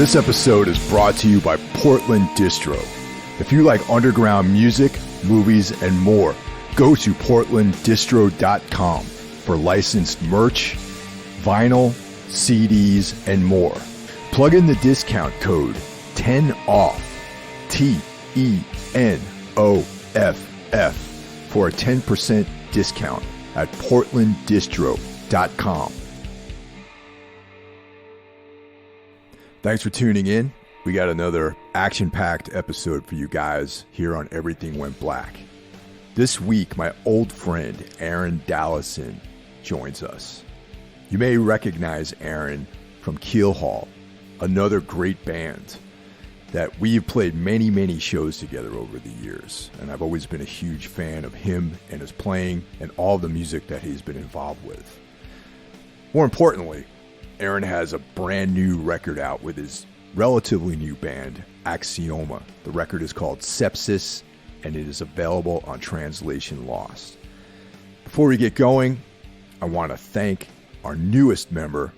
This episode is brought to you by Portland Distro. If you like underground music, movies, and more, go to portlanddistro.com for licensed merch, vinyl, CDs, and more. Plug in the discount code 10OFF, TENOFF, for a 10% discount at portlanddistro.com. Thanks for tuning in. We got another action-packed episode for you guys here on Everything Went Black. This week, my old friend Aaron Dallison joins us. You may recognize Aaron from Keelhaul, another great band that we've played many shows together over the years. And I've always been a huge fan of him and his playing and all the music that he's been involved with. More importantly, Aaron has a brand new record out with his relatively new band, Axioma. The record is called Sepsis, and it is available on Translation Lost. Before we get going, I want to thank our newest member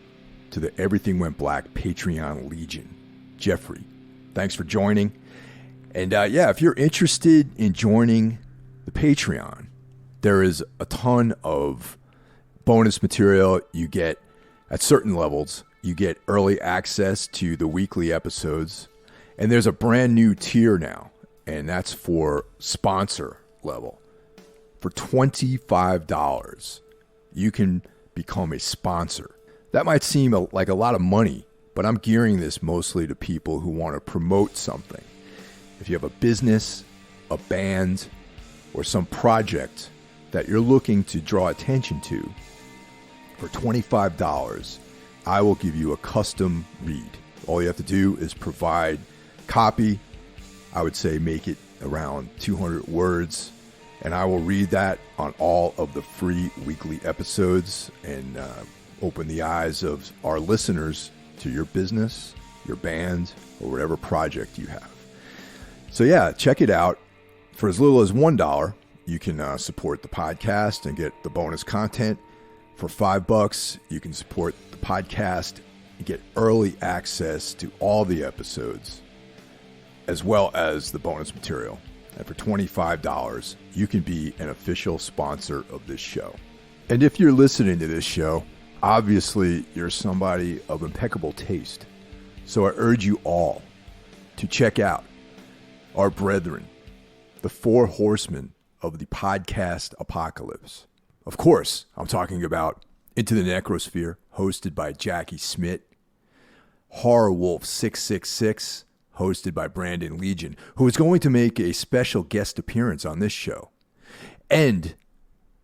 to the Everything Went Black Patreon Legion, Jeffrey. Thanks for joining. And if you're interested in joining the Patreon, there is a ton of bonus material you get. At certain levels, you get early access to the weekly episodes, and there's a brand new tier now, and that's for sponsor level. For $25, you can become a sponsor. That might seem like a lot of money, but I'm gearing this mostly to people who want to promote something. If you have a business, a band, or some project that you're looking to draw attention to, for $25, I will give you a custom read. All you have to do is provide copy. I would say make it around 200 words, and I will read that on all of the free weekly episodes and open the eyes of our listeners to your business, your band, or whatever project you have. So check it out. For as little as $1, you can support the podcast and get the bonus content. For $5, you can support the podcast and get early access to all the episodes, as well as the bonus material. And for $25, you can be an official sponsor of this show. And if you're listening to this show, obviously you're somebody of impeccable taste. So I urge you all to check out our brethren, the four horsemen of the podcast apocalypse. Of course, I'm talking about Into the Necrosphere, hosted by Jackie Smith, Horror Wolf 666, hosted by Brandon Legion, who is going to make a special guest appearance on this show, and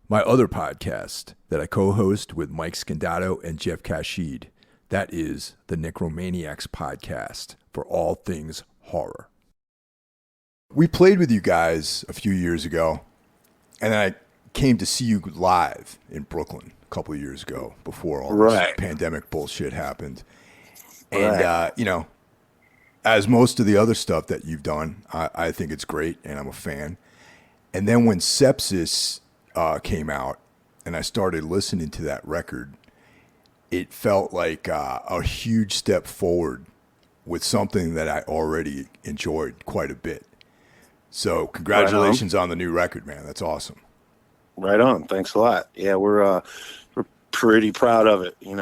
my other podcast that I co-host with Mike Scandato and Jeff Kashid. That is the Necromaniacs podcast for all things horror. We played with you guys a few years ago, and I came to see you live in Brooklyn a couple of years ago before all this pandemic bullshit happened. And, as most of the other stuff that you've done, I think it's great and I'm a fan. And then when Sepsis came out and I started listening to that record, it felt like a huge step forward with something that I already enjoyed quite a bit. So congratulations on the new record, man. That's awesome. Right on. Thanks a lot. Yeah, we're pretty proud of it. We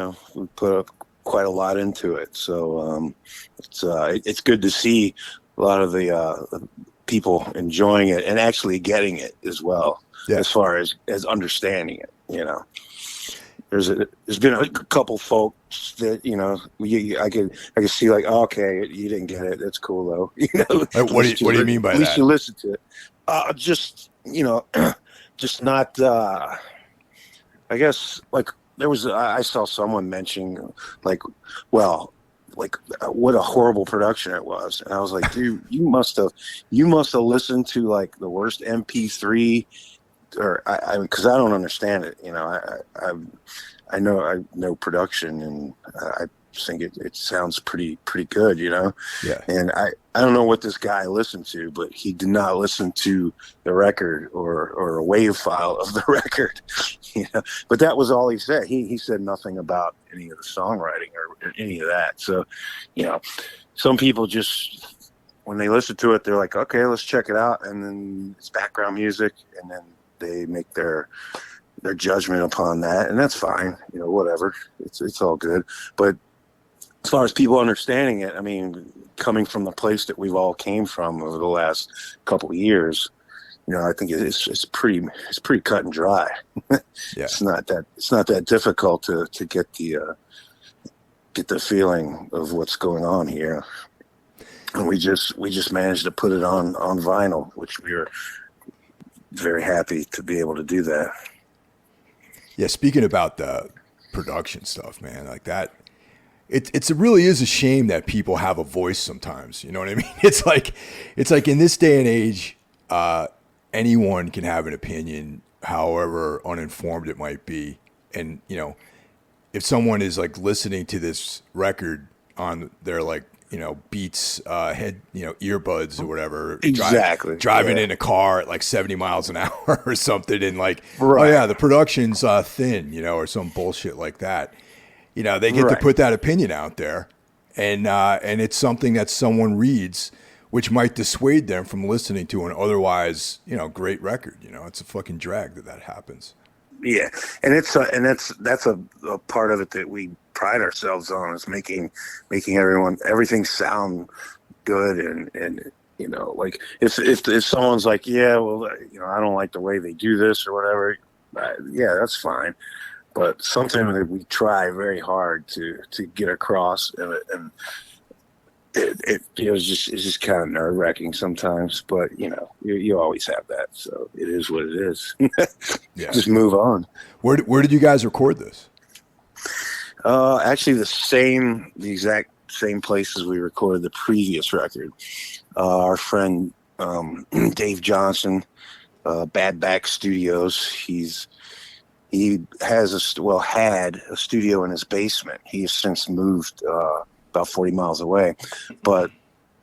put quite a lot into it. So it's good to see a lot of the people enjoying it and actually getting it as well. Yeah. As far as understanding it. There's been a couple folks that I could see like, oh, okay, you didn't get it. That's cool though. What do you mean by that? At least you listen to it. Just not, I guess, like, there was, I saw someone mentioning, like, what a horrible production it was. And I was like, dude, you must have listened to, like, the worst MP3, or, because I don't understand it, I know production, and I think it sounds pretty good, Yeah. And I don't know what this guy listened to, but he did not listen to the record or a wave file of the record, But that was all he said. He said nothing about any of the songwriting or any of that. So, some people just, when they listen to it, they're like, okay, let's check it out. And then it's background music, and then they make their judgment upon that. And that's fine. Whatever. It's all good. But as far as people understanding it, I mean, coming from the place that we've all came from over the last couple of years, I think it's pretty cut and dry. Yeah. It's not that difficult to get the feeling of what's going on here. And we just managed to put it on vinyl, which we were very happy to be able to do that. Yeah, speaking about the production stuff, man, like that, it really is a shame that people have a voice sometimes. You know what I mean? It's like in this day and age, anyone can have an opinion, however uninformed it might be. And, if someone is like listening to this record on their like, Beats head, earbuds or whatever, exactly, driving in a car at like 70 miles an hour or something, and like, right. Oh yeah, the production's thin, or some bullshit like that. They get to put that opinion out there, and it's something that someone reads, which might dissuade them from listening to an otherwise, great record. It's a fucking drag that happens. Yeah, and that's a part of it that we pride ourselves on, is making everything sound good, and like if someone's like, yeah, well, I don't like the way they do this or whatever, yeah, that's fine. But something that we try very hard to get across, and it's just kind of nerve wracking sometimes. But you always have that, so it is what it is. Yeah. Just move on. Where did you guys record this? Actually, the exact same places we recorded the previous record. Our friend Dave Johnson, Bad Back Studios. He had a studio in his basement. He has since moved about 40 miles away, but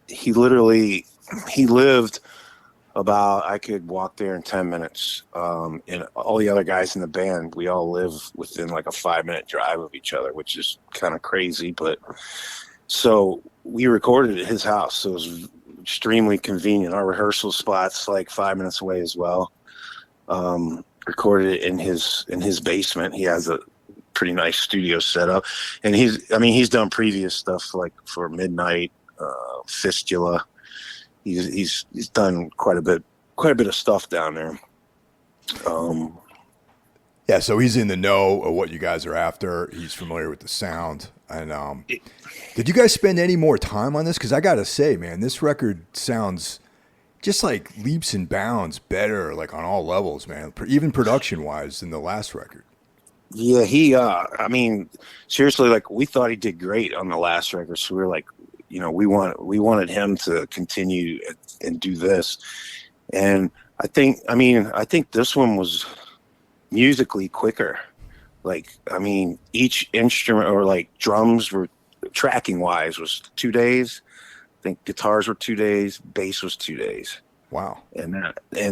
he lived about, I could walk there in 10 minutes. And all the other guys in the band, we all live within like a 5-minute drive of each other, which is kind of crazy. But so we recorded at his house. So it was extremely convenient. Our rehearsal spot's like 5 minutes away as well. Recorded it in his basement. He has a pretty nice studio set up, and he's done previous stuff like for Midnight, Fistula. He's done quite a bit of stuff down there. Yeah, so he's in the know of what you guys are after. He's familiar with the sound. And did you guys spend any more time on this? Because I gotta say, man, this record sounds just like leaps and bounds better, like on all levels, man. Even production wise than the last record. Yeah, seriously, like we thought he did great on the last record, so we were like, we wanted him to continue and do this. And I think this one was musically quicker. Like, each instrument, or like drums were, tracking wise, was 2 days. I think guitars were 2 days, bass was 2 days. Wow. And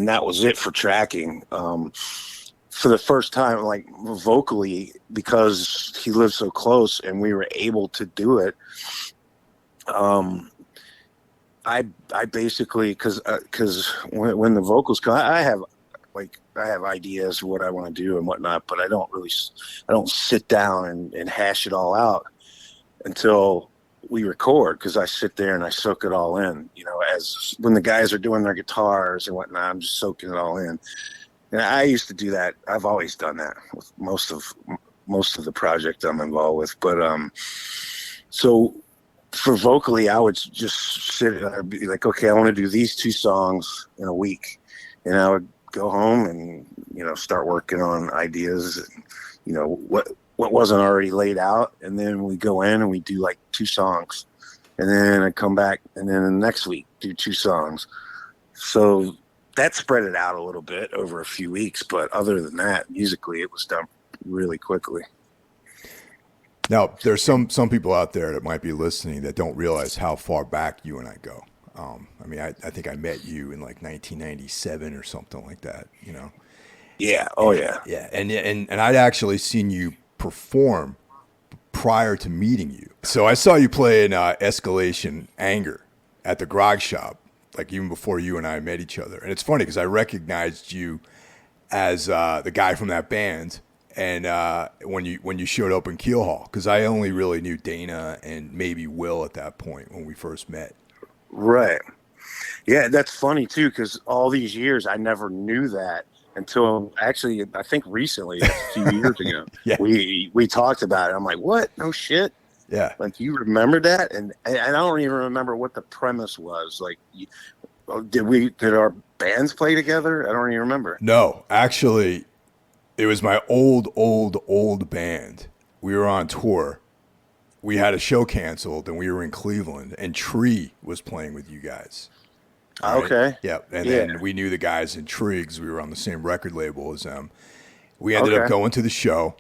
that was it for tracking. For the first time, like vocally, because he lived so close and we were able to do it. I basically, because when the vocals come, I have ideas of what I want to do and whatnot, but I don't sit down and hash it all out until we record, because I sit there and I soak it all in, as when the guys are doing their guitars and whatnot, I'm just soaking it all in. And I used to do that. I've always done that with most of the project I'm involved with. But so for vocally, I would just I'd be like, okay, I want to do these 2 songs in a week, and I would go home and start working on ideas, what wasn't already laid out, and then we go in and we do like 2 songs, and then I come back, and then the next week do 2 songs. So that spread it out a little bit over a few weeks, but other than that, musically, it was done really quickly. Now, there's some people out there that might be listening that don't realize how far back you and I go. I think I met you in like 1997 or something like that, Yeah. Oh, yeah. Yeah. And I'd actually seen you perform prior to meeting you. So I saw you play in Escalation Anger at the Grog Shop, like even before you and I met each other. And it's funny because I recognized you as the guy from that band, and when you showed up in Keelhaul, because I only really knew Dana and maybe Will at that point when we first met. Right. Yeah, that's funny too, because all these years I never knew that until actually I think recently, a few years ago. Yeah. We talked about it. I'm like, what? No shit. Yeah. Like, you remember that? And I don't even remember what the premise was. Like, did our bands play together? I don't even remember. No, actually, it was my old band. We were on tour. We had a show canceled, and we were in Cleveland, and Tree was playing with you guys. Right? Okay. Yep. And then we knew the guys in Tree because we were on the same record label as them. We ended up going to the show,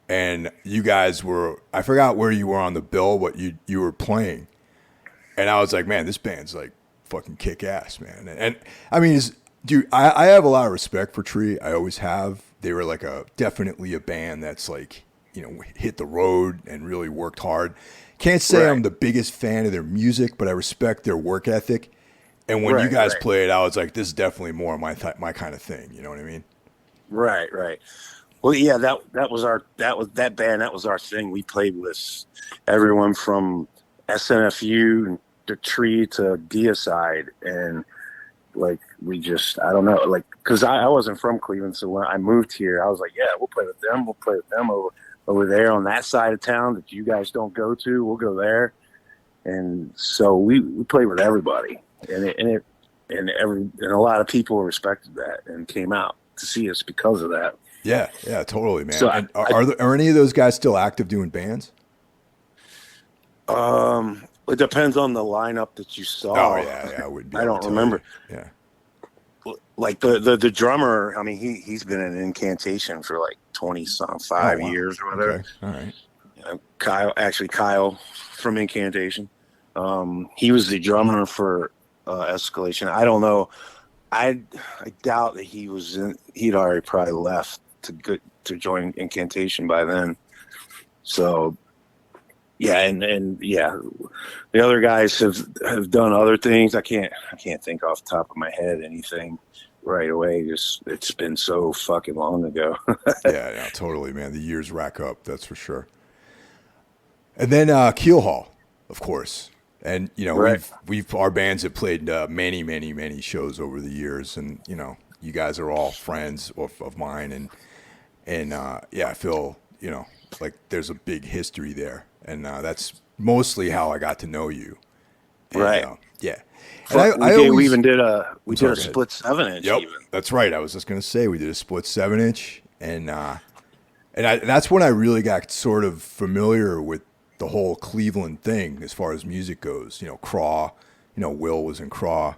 and you guys were, I forgot where you were on the bill, but you were playing. And I was like, man, this band's like fucking kick ass, man. And I mean, dude, I have a lot of respect for Tree. I always have. They were like definitely a band that's like, hit the road and really worked hard. Can't say I'm the biggest fan of their music, but I respect their work ethic. And when you guys played, I was like, this is definitely more my kind of thing. You know what I mean? Right. Well, yeah, that was our thing. We played with everyone from SNFU to Tree to Deicide, and like I don't know, like, because I wasn't from Cleveland, so when I moved here, I was like, yeah, we'll play with them. We'll play with them over there on that side of town that you guys don't go to. We'll go there, and so we played with everybody, and a lot of people respected that and came out to see us because of that. Yeah, totally, man. So are any of those guys still active doing bands? It depends on the lineup that you saw. Oh yeah, I would. I don't remember. Yeah, like the drummer. I mean, he's been in Incantation for like 25 years or whatever. Okay. All right. Kyle from Incantation. He was the drummer for Escalation. I don't know. I doubt that he'd already probably left to join Incantation by then. So yeah, and yeah, the other guys have done other things. I can't think off the top of my head anything right away. Just, it's been so fucking long ago. Yeah, totally, man. The years rack up, that's for sure. And then Keelhaul, of course. And we've our bands have played many shows over the years, and you guys are all friends of mine, and I feel like there's a big history there, and that's mostly how I got to know you. And, right. Yeah. And we even did a split 7-inch. Yep. Even. That's right. I was just gonna say we did a split 7-inch, and that's when I really got sort of familiar with the whole Cleveland thing as far as music goes. Craw, Will was in Craw.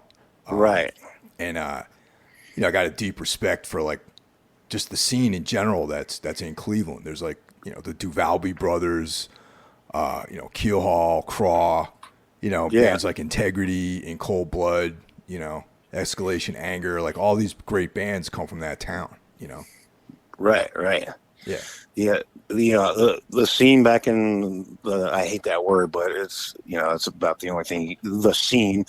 Right. And I got a deep respect for like just the scene in general that's in Cleveland. There's like, the Duvalby brothers, Keelhaul, Craw, bands like Integrity, In Cold Blood, Escalation Anger, like all these great bands come from that town, Right. Yeah. Yeah. The scene back in I hate that word, but it's about the only thing. The scene,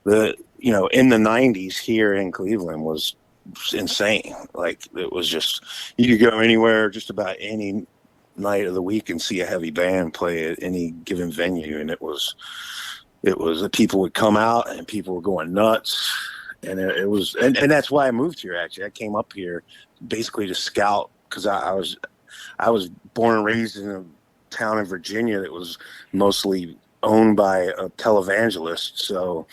in the 90s here in Cleveland was insane. Like, it was just, you could go anywhere, just about any night of the week, and see a heavy band play at any given venue, and it was people would come out and people were going nuts, and it was, and that's why I moved here. Actually, I came up here basically to scout, because I was born and raised in a town in Virginia that was mostly owned by a televangelist. So,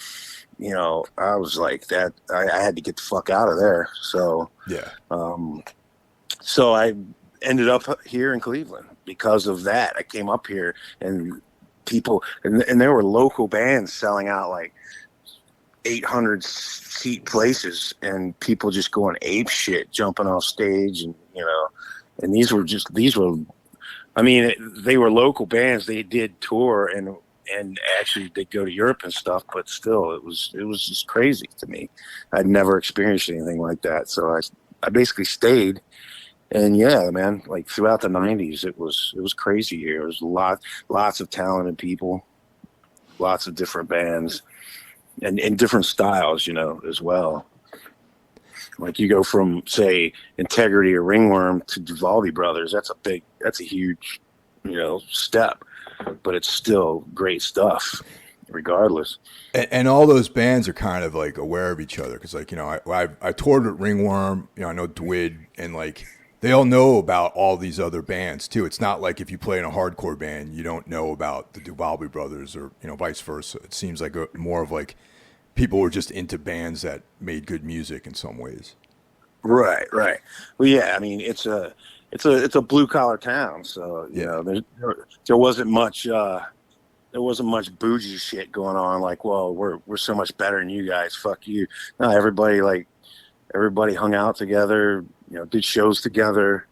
I was like that. I had to get the fuck out of there. So, yeah. So I ended up here in Cleveland because of that. I came up here, and people, and there were local bands selling out like 800 seat places, and people just going ape shit, jumping off stage, and and these were I mean, they were local bands. They did tour and actually they'd go to Europe and stuff, but still it was just crazy to me. I'd never experienced anything like that. So I basically stayed And yeah, man, like throughout the '90s, it was crazy here. There was lots of talented people, lots of different bands, and different styles, as well. Like you go from say Integrity or Ringworm to Duvaldi Brothers. That's a huge, step, but it's still great stuff, regardless. And all those bands are kind of like aware of each other because, like, I toured with Ringworm. I know Dwid, and like they all know about all these other bands too. It's not like if you play in a hardcore band, you don't know about the Duvaldi Brothers, or vice versa. It seems like more of like people were just into bands that made good music in some ways. Right. Well, yeah. I mean, it's a blue collar town, so there wasn't much. There wasn't much bougie shit going on. Like, well, we're so much better than you guys. Fuck you. No, everybody hung out together. Did shows together.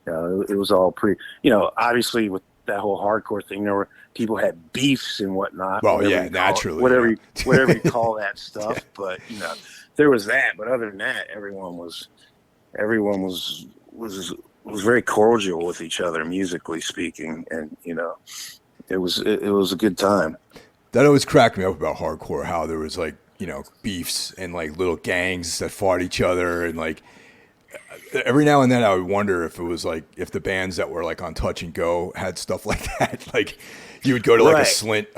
It was all pretty. Obviously with that whole hardcore thing, there were people had beefs and whatnot. Well, yeah, naturally, whatever you call that stuff. Yeah. But there was that. But other than that, everyone was very cordial with each other, musically speaking, and it was a good time. That always cracked me up about hardcore, how there was like, beefs and like little gangs that fought each other, and like every now and then I would wonder if it was like if the bands that were like on Touch and Go had stuff like that. Like you would go to like a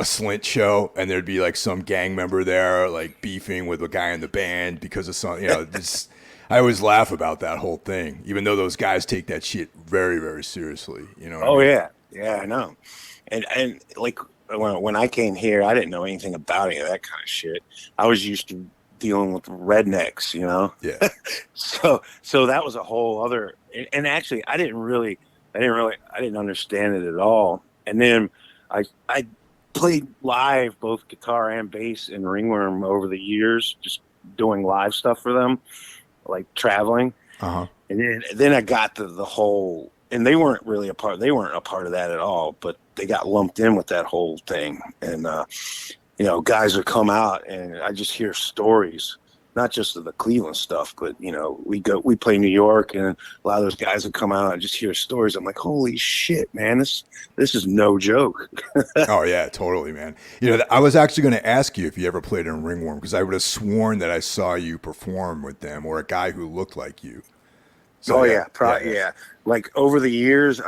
Slint show and there'd be like some gang member there like beefing with a guy in the band because of some this. I always laugh about that whole thing, even though those guys take that shit very, very seriously. Oh, I mean? Yeah, I know. And like when I came here, I didn't know anything about any of that kind of shit. I was used to dealing with rednecks, Yeah. So that was a whole other. And actually, I didn't understand it at all. And then I played live, both guitar and bass, in Ringworm over the years, just doing live stuff for them, like traveling. Uh-huh. And then I got the whole. And they weren't a part of that at all, but they got lumped in with that whole thing. And, guys would come out and I just hear stories, not just of the Cleveland stuff, but, we play New York and a lot of those guys would come out and just hear stories. I'm like, holy shit, man, this is no joke. Oh yeah, totally, man. I was actually going to ask you if you ever played in Ringworm, because I would have sworn that I saw you perform with them or a guy who looked like you. So, yeah. Like over the years,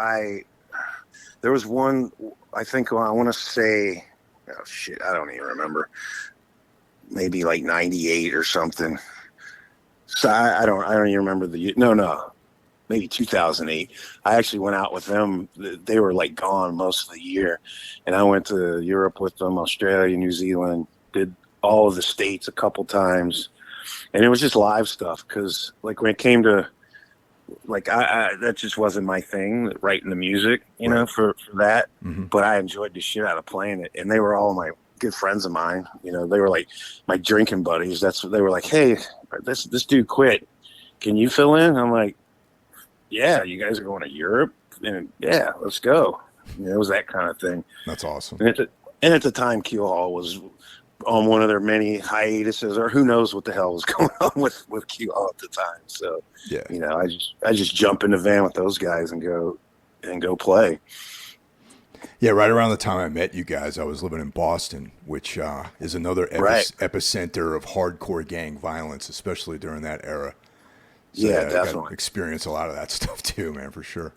there was one, I think, I want to say, oh shit, I don't even remember. Maybe like 98 or something. So I don't even remember maybe 2008. I actually went out with them. They were like gone most of the year. And I went to Europe with them, Australia, New Zealand, did all of the States a couple times. And it was just live stuff. Cause like when it came to, like I that just wasn't my thing, writing the music, for that. Mm-hmm. But I enjoyed the shit out of playing it, and they were all my good friends of mine. They were like my drinking buddies. They were like, hey, this dude quit. Can you fill in? I'm like, yeah, you guys are going to Europe, and yeah, let's go. It was that kind of thing. That's awesome. And at the time, Keelhaul was on one of their many hiatuses, or who knows what the hell was going on with Keelhaul at the time. So yeah, I just jump in the van with those guys and go play. Yeah, right around the time I met you guys, I was living in Boston, which is another epicenter of hardcore gang violence, especially during that era. So, yeah, definitely. I got experience a lot of that stuff too, man, for sure.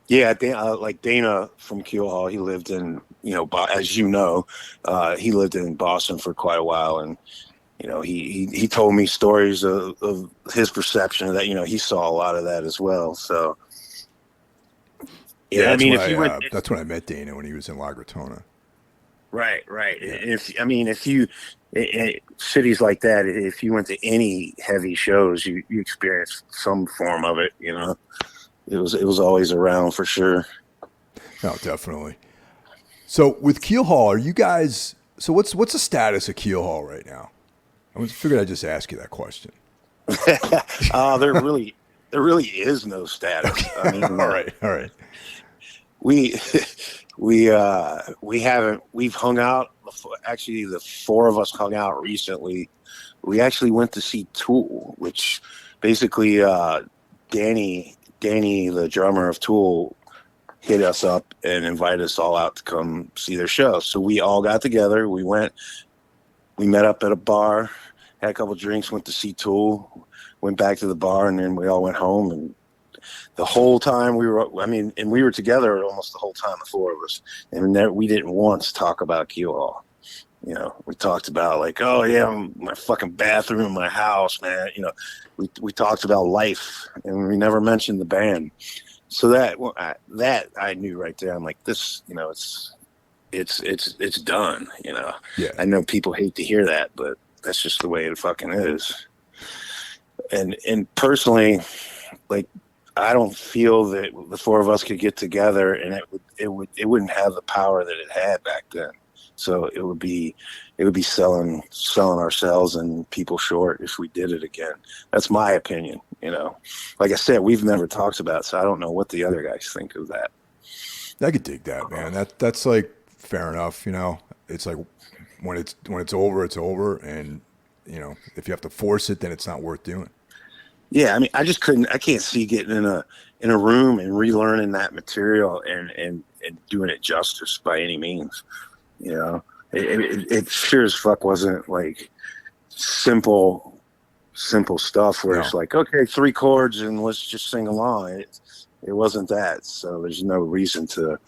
Yeah, like Dana from Keelhaul, he lived in, as he lived in Boston for quite a while, and he told me stories of his perception of that. He saw a lot of that as well. So yeah, that's when I met Dana, when he was in La Gratona. Right. Yeah. If you cities like that, if you went to any heavy shows, you experienced some form of it. It was always around for sure. No, definitely. So with Keelhaul, are you guys? So what's the status of Keelhaul right now? I figured I'd just ask you that question. There really is no status. Okay. I mean, all right. We've hung out. Actually, the four of us hung out recently. We actually went to see Tool, which basically Danny, the drummer of Tool, hit us up and invited us all out to come see their show. So we all got together. We met up at a bar, had a couple of drinks, went to see Tool, went back to the bar, and then we all went home. And the whole time we were together almost the whole time, the four of us. And we didn't once talk about Keelhaul. You know, we talked about like, oh yeah, my fucking bathroom in my house, man. You know, we talked about life, and we never mentioned the band. So that I knew right there. I'm like, this, you know, it's done. You know, Yeah. I know people hate to hear that, but that's just the way it fucking is. And personally, like, I don't feel that the four of us could get together and it wouldn't have the power that it had back then. So it would be selling ourselves and people short if we did it again. That's my opinion. You know, like I said, we've never talked about it, so I don't know what the other guys think of that. I could dig that, man. That's like fair enough. You know, it's like when it's over, it's over, and you know, if you have to force it, then it's not worth doing. Yeah, I mean, I can't see getting in a room and relearning that material and doing it justice by any means. You know, it sure as fuck wasn't like simple stuff where It's like, okay, 3 chords and let's just sing along. It wasn't that. So there's no reason to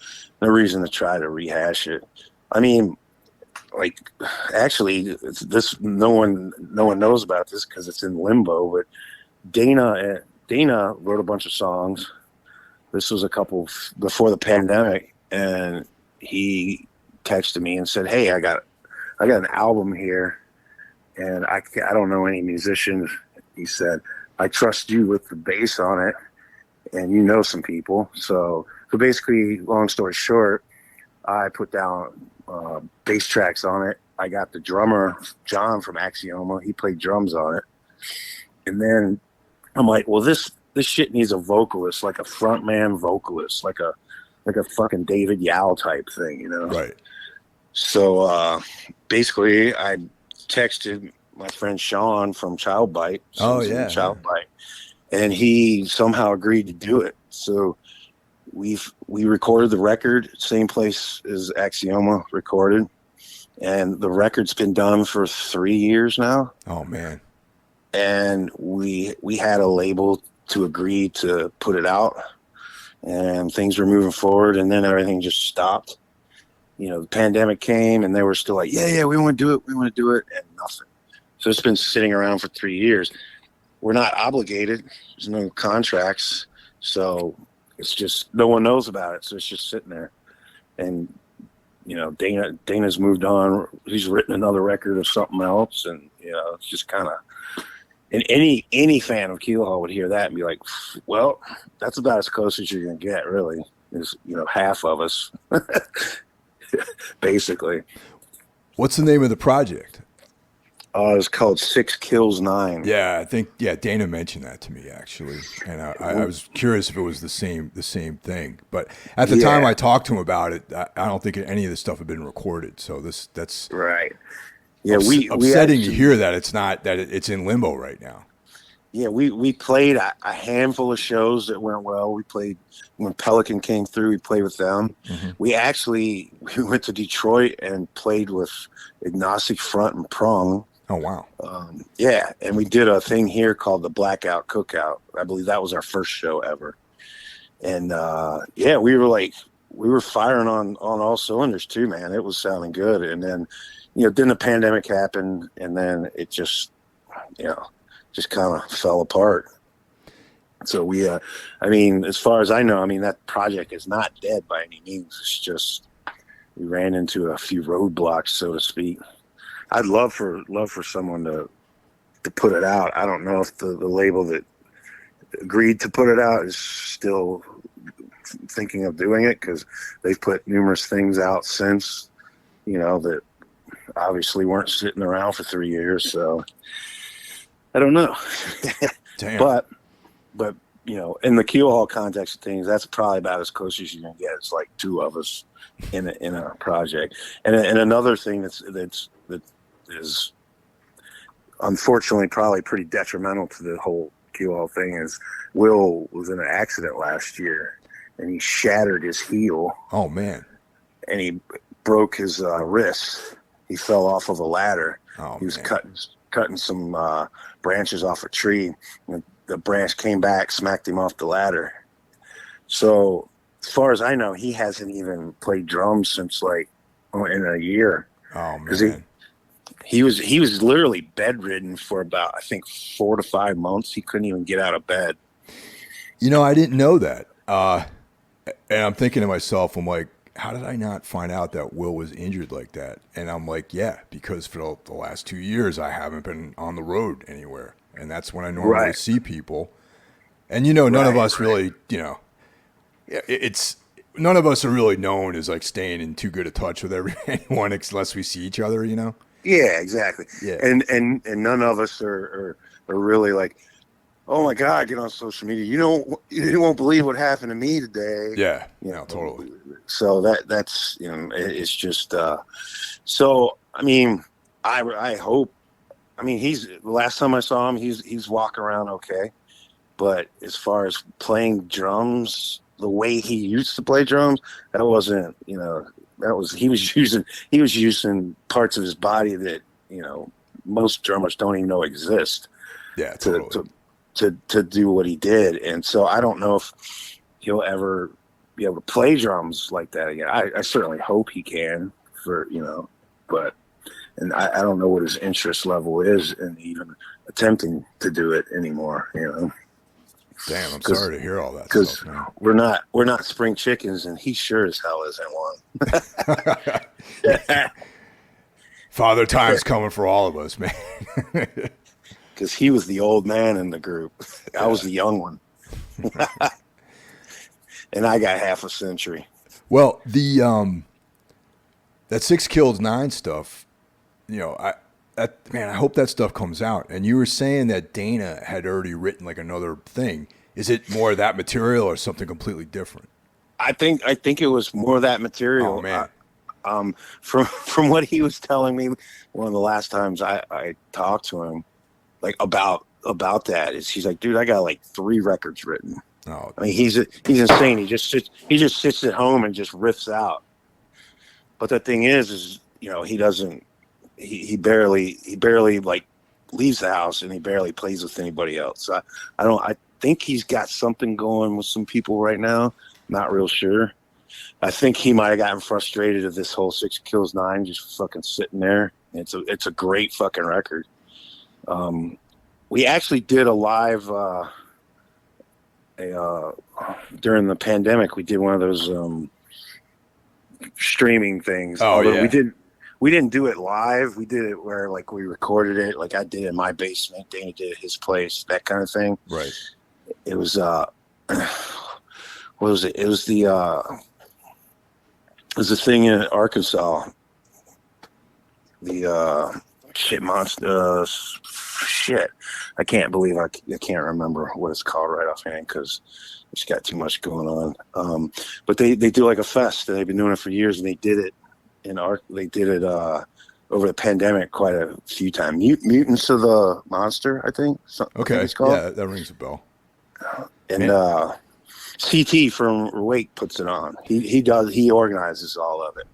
try to rehash it. I mean, like, actually, no one knows about this because it's in limbo, but Dana wrote a bunch of songs. This was a couple before the pandemic, and he texted me and said, "Hey, I got an album here, and I don't know any musicians." He said, "I trust you with the bass on it, and you know some people." So basically, long story short, I put down bass tracks on it. I got the drummer John from Axioma. He played drums on it, and then I'm like, well, this shit needs a vocalist, like a frontman vocalist, like a fucking David Yao type thing, you know? Right. So basically, I texted my friend Sean from Child Bite. Oh yeah, Child Bite, and he somehow agreed to do it. So we recorded the record, same place as Axioma recorded, and the record's been done for 3 years now. Oh man. And we had a label to agree to put it out, and things were moving forward, and then everything just stopped. You know, the pandemic came, and they were still like, yeah, we want to do it, and nothing. So it's been sitting around for 3 years. We're not obligated. There's no contracts, so it's just no one knows about it. So it's just sitting there, and you know, Dana's moved on. He's written another record of something else, and you know, it's just kind of. And any fan of Keelhaul would hear that and be like, well, that's about as close as you're going to get, really, is, you know, half of us, basically. What's the name of the project? It's called 6 Kills 9. Yeah, I think, Dana mentioned that to me, actually. And I was curious if it was the same thing. But at the time I talked to him about it, I don't think any of this stuff had been recorded. So that's right. Yeah, upsetting to hear that it's in limbo right now. Yeah, we played a handful of shows that went well. We played when Pelican came through. We played with them. Mm-hmm. We went to Detroit and played with Agnostic Front and Prong. Oh wow! Yeah, and we did a thing here called the Blackout Cookout. I believe that was our first show ever. And we were firing on all cylinders too, man. It was sounding good. And then, you know, then the pandemic happened, and then it just, you know, just kind of fell apart. So we, as far as I know, that project is not dead by any means. It's just we ran into a few roadblocks, so to speak. I'd love for someone to put it out. I don't know if the label that agreed to put it out is still thinking of doing it, because they've put numerous things out since, you know, that obviously weren't sitting around for 3 years. So I don't know. Damn. But you know, in the Keelhaul context of things, that's probably about as close as you can get. It's like 2 of us in a project. And another thing that is unfortunately probably pretty detrimental to the whole Keelhaul thing is Will was in an accident last year, and he shattered his heel. Oh man! And he broke his wrist. He fell off of a ladder. Oh, he was man. cutting some branches off a tree. And the branch came back, smacked him off the ladder. So, as far as I know, he hasn't even played drums since like in a year. Oh man! He was literally bedridden for about, I think, 4 to 5 months. He couldn't even get out of bed. You know, I didn't know that. And I'm thinking to myself, I'm like, how did I not find out that Will was injured like that? And I'm like, yeah, because for the last 2 years, I haven't been on the road anywhere. And that's when I normally see people. And, you know, none of us really, you know, none of us are really known as like staying in too good a touch with anyone unless we see each other, you know? Yeah, exactly. Yeah. And none of us are really like, oh my God, get on social media. You won't believe what happened to me today. Yeah. Yeah, totally. So that's, you know, it's just, so, I mean, I hope, I mean, the last time I saw him, he's walking around okay. But as far as playing drums, the way he used to play drums, that wasn't, you know, he was using parts of his body that, you know, most drummers don't even know exist. Yeah, totally. To do what he did. And so I don't know if he'll ever be able to play drums like that again. I certainly hope he can, for, you know, but, and I don't know what his interest level is in even attempting to do it anymore, you know. Damn, I'm sorry to hear all that stuff. Because we're not spring chickens, and he sure as hell isn't one. Father Time's coming for all of us, man. Because he was the old man in the group. I was the young one. And I got half a century. Well, the that 6 Kills 9 stuff, you know, I hope that stuff comes out. And you were saying that Dana had already written like another thing. Is it more of that material or something completely different? I think it was more of that material. Oh man. From what he was telling me, one of the last times I talked to him, like about that, is he's like, dude, I got like 3 records written. Oh, I mean, he's insane. He just sits at home and just riffs out. But the thing is, you know, he barely like leaves the house, and he barely plays with anybody else. I think he's got something going with some people right now. Not real sure. I think he might have gotten frustrated of this whole 6 Kills 9 just fucking sitting there. It's a great fucking record. We actually did a live during the pandemic. We did one of those streaming things. Oh, yeah. We didn't do it live. We did it where like we recorded it. Like I did it in my basement. Dana did it at his place. That kind of thing. Right. It was what was it? It was the thing in Arkansas. The shit monster. Shit, I can't believe I can't remember what it's called right offhand because it's got too much going on. But they do like a fest, and they've been doing it for years, and they did it over the pandemic quite a few times. Mutants of the Monster, I think. Okay, it's called. Yeah, that rings a bell. And CT from Wake puts it on. He organizes all of it,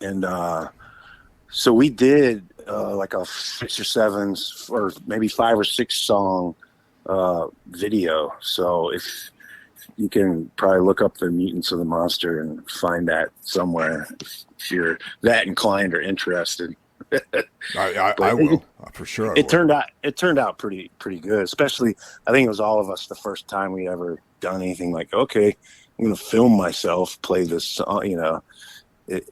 and so we did like a 6 or 7 or maybe 5 or 6 song video. So if you can probably look up the Mutants of the Monster and find that somewhere if you're that inclined or interested. I will for sure. It turned out pretty good. Especially, I think it was all of us the first time we ever done anything like, okay, I'm gonna film myself play this song. You know, it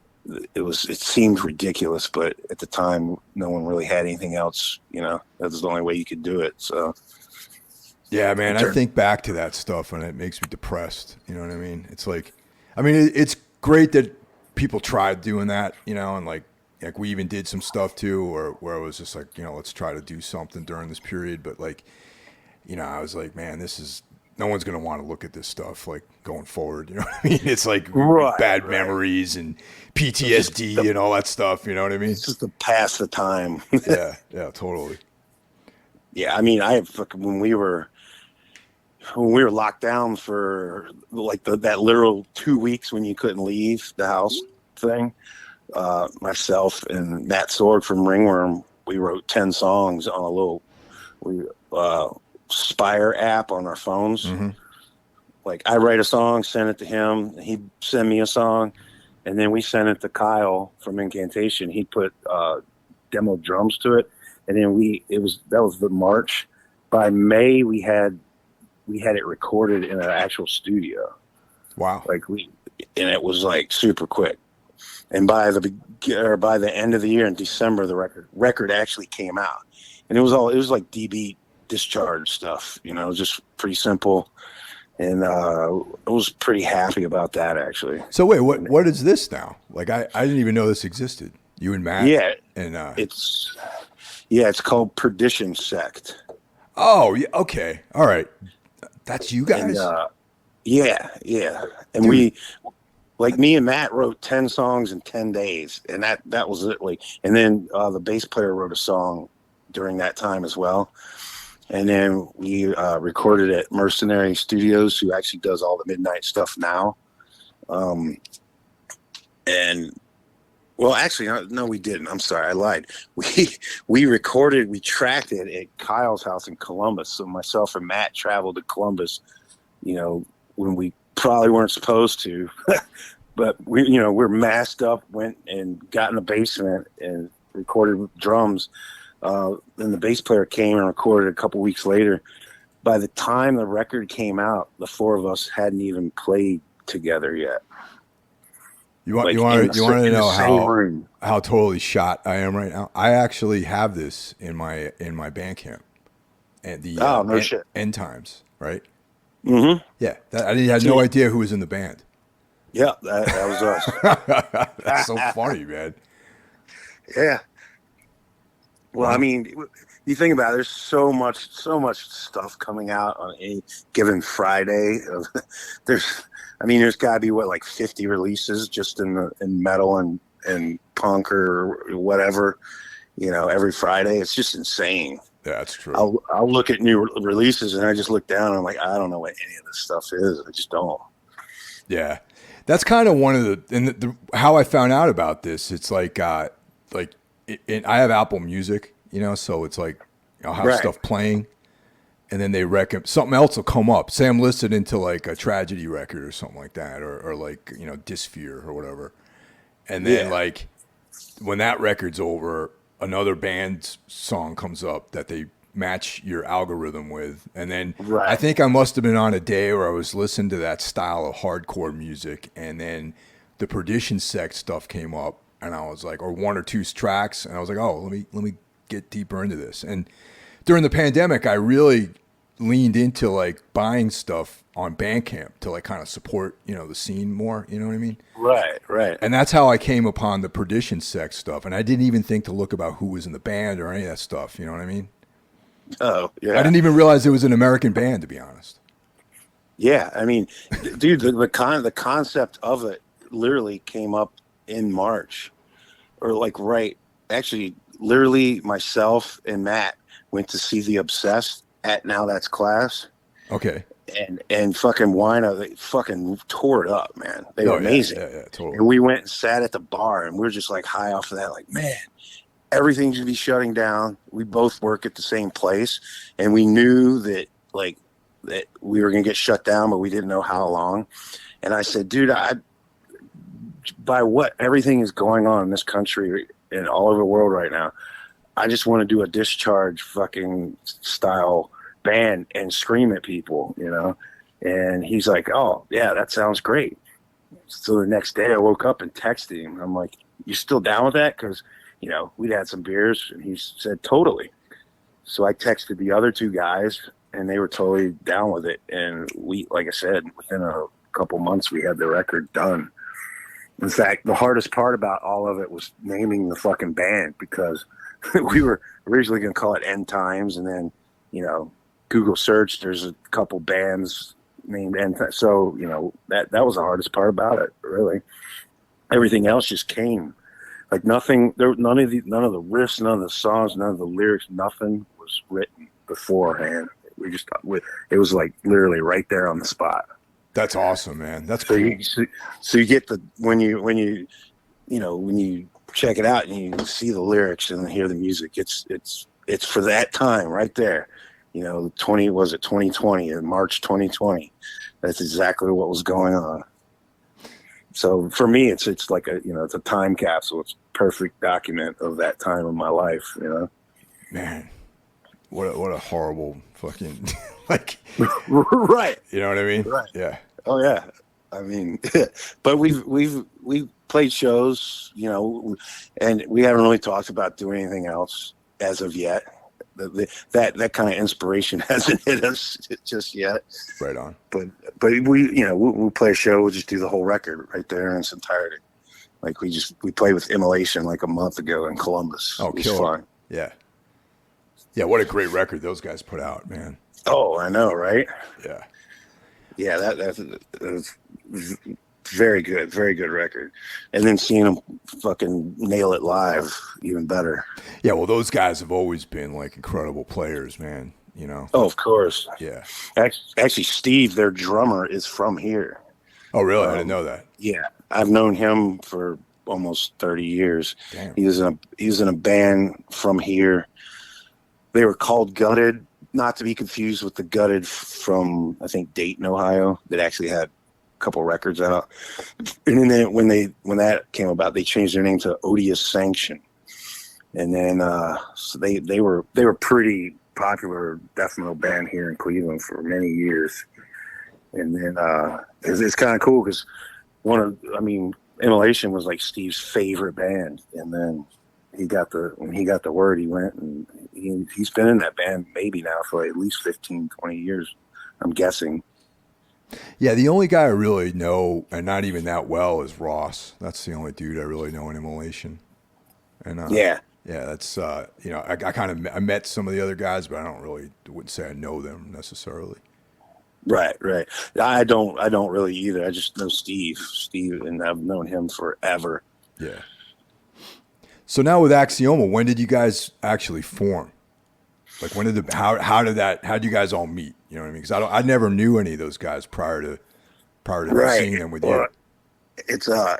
seemed ridiculous, but at the time, no one really had anything else. You know, that was the only way you could do it. So. Yeah, man, I think back to that stuff and it makes me depressed. You know what I mean? It's like, I mean, it's great that people tried doing that, you know, and like we even did some stuff too, or where it was just like, you know, let's try to do something during this period. But like, you know, I was like, man, no one's going to want to look at this stuff like going forward. You know what I mean? It's like bad memories and PTSD and all that stuff. You know what I mean? It's just to pass the time. Yeah, totally. Yeah, I mean, I have fucking when we were locked down for like that literal 2 weeks when you couldn't leave the house thing. Myself and Matt Sword from Ringworm, we wrote 10 songs on a little uh, Spire app on our phones. Mm-hmm. Like I write a song, send it to him, he'd send me a song, and then we sent it to Kyle from Incantation. He put demo drums to it, and then that was the March. By May we had it recorded in an actual studio. Wow. And it was like super quick. And by the end of the year in December, the record actually came out, and it was like DB discharge stuff, just pretty simple. And I was pretty happy about that, actually. So wait, what is this now? Like I didn't even know this existed. You and Matt? Yeah. And it's called Perdition Sect. Oh, yeah, okay. All right. That's you guys? And, yeah. And Dude. Me and Matt wrote 10 songs in 10 days, and that was it. And then the bass player wrote a song during that time as well. And then we recorded at Mercenary Studios, who actually does all the midnight stuff now. Actually, no, we didn't. I'm sorry, I lied. We tracked it at Kyle's house in Columbus. So myself and Matt traveled to Columbus, when we probably weren't supposed to, but we're masked up, went and got in the basement and recorded drums. Then the bass player came and recorded a couple weeks later. By the time the record came out, the four of us hadn't even played together yet. You want to know how totally shot I am right now? I actually have this in my Bandcamp, and the shit. End Times, right? Mm-hmm. Yeah, I had no idea who was in the band. Yeah, that was us. That's so funny, man. Yeah. Well, I mean, you think about it, there's so much stuff coming out on any given Friday. There's got to be like 50 releases just in metal and punk or whatever, every Friday. It's just insane. Yeah, that's true. I'll look at new releases and I just look down and I'm like, I don't know what any of this stuff is. I just don't. Yeah, that's kind of one of the how I found out about this. It's like I have Apple Music, so it's like I'll have stuff playing, and then they something else will come up. Say I'm listed into like a tragedy record or something like that, or like Dysphere or whatever, and then like when that record's over, another band's song comes up that they match your algorithm with, and then I think I must have been on a day where I was listening to that style of hardcore music, and then the Perdition Sect stuff came up, and I was like, or one or two tracks, and I was like, oh, let me get deeper into this. And during the pandemic, I really leaned into like buying stuff on Bandcamp to like kind of support the scene more. You know what I mean? Right. And that's how I came upon the Perdition Sect stuff, and I didn't even think to look about who was in the band or any of that stuff. You know what I mean? Oh, yeah. I didn't even realize it was an American band, to be honest. Yeah, I mean, dude, the concept of it literally came up in March, or actually, literally myself and Matt went to see The Obsessed at Now That's Class. Okay. And fucking Wina, they fucking tore it up, man. They were amazing. Yeah, totally. And we went and sat at the bar, and we were just like high off of that, like, man, everything should be shutting down. We both work at the same place, and we knew that we were going to get shut down, but we didn't know how long. And I said, dude, by what everything is going on in this country and all over the world right now, I just want to do a discharge fucking style band and scream at people, And he's like, oh yeah, that sounds great. So the next day I woke up and texted him. I'm like, you still down with that? Because we'd had some beers, and he said totally. So I texted the other two guys, and they were totally down with it. And we, like I said, within a couple months we had the record done. In fact, the hardest part about all of it was naming the fucking band, because we were originally going to call it End Times, and then Google search, there's a couple bands named End Times. So that was the hardest part about it, really. Everything else just came. Like nothing, none of the riffs, none of the songs, none of the lyrics, nothing was written beforehand. It was like literally right there on the spot. That's awesome, man. That's so cool. so you get when you check it out and you see the lyrics and hear the music, it's for that time right there. 2020 in March 2020. That's exactly what was going on. So for me, it's like it's a time capsule. It's a perfect document of that time of my life. Man, what a horrible fucking like. Right. You know what I mean? Right. Yeah. Oh yeah. I mean, but we've played shows, and we haven't really talked about doing anything else as of yet. That kind of inspiration hasn't hit us just yet. Right on. But we play a show, we'll just do the whole record right there in its entirety. Like we played with Immolation like a month ago in Columbus. Oh, it was fun. Yeah. Yeah, what a great record those guys put out, man. Oh, I know, right? Yeah. Yeah, that's very good record. And then seeing them fucking nail it live, even better. Yeah, well, those guys have always been like incredible players, man. Oh, of course. Yeah. Actually, Steve, their drummer, is from here. Oh, really? I didn't know that. Yeah, I've known him for almost 30 years. Damn. He was in a band from here. They were called Gutted, not to be confused with the Gutted from, I think, Dayton, Ohio, that actually had a couple records out. And then when that came about, they changed their name to Odious Sanction. And then so they were pretty popular death metal band here in Cleveland for many years. And then it's kind of cool because Immolation was like Steve's favorite band. And then when he got the word, he went and he's been in that band maybe now for at least 15, 20 years, I'm guessing. Yeah, the only guy I really know, and not even that well, is Ross. That's the only dude I really know in Immolation. And yeah, that's I met some of the other guys, but I wouldn't say I know them necessarily. Right. I don't really either. I just know Steve, and I've known him forever. Yeah. So now with Axioma, when did you guys actually form? Like how did you guys all meet? You know what I mean? Because I never knew any of those guys prior to seeing them with you. It's kind